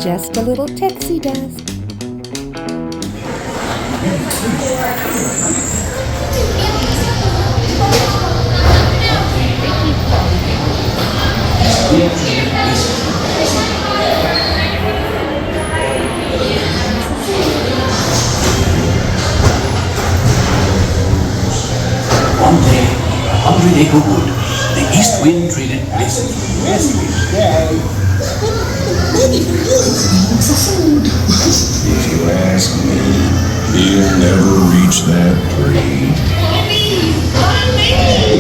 just a little pixie dust. One day, in a 100-acre wood, the east wind traded places with the west wind. Maybe he really needs a food. If you ask me, he'll never reach that tree. Mommy!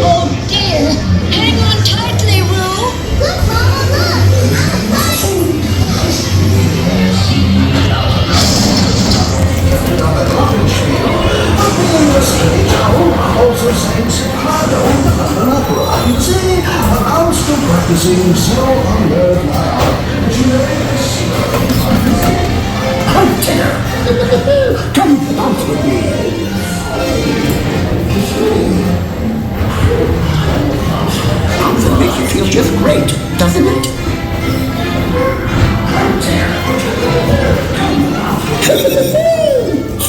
Oh dear! Hang on tightly, Roo! Look, Mama, practicing so unlearned now. Hunter! Come bounce with me! Bouncing makes you feel just great, doesn't it?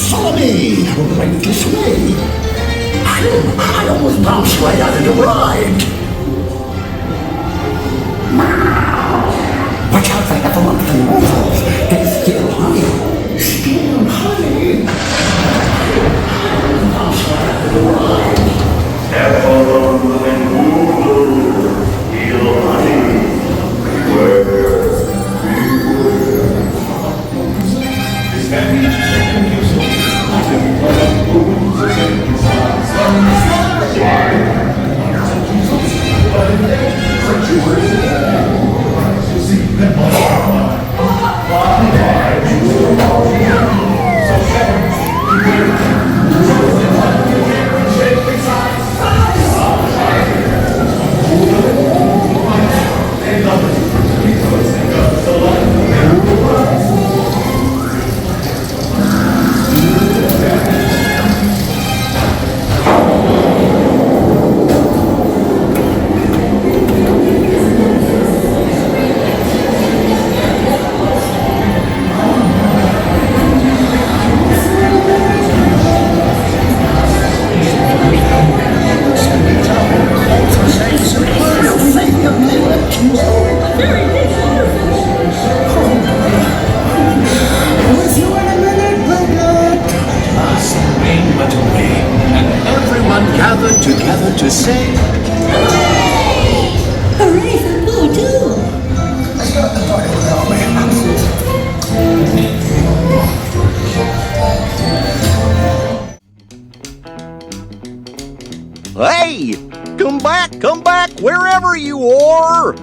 Follow me! Right this way! I almost bounced right out of the ride! Watch out for heffalumps and mortals. They steal honey. Steal honey? Heffalump and mortals steal honey. Beware, Together to say, hooray for Pooh, too! Hey! Come back, wherever you are!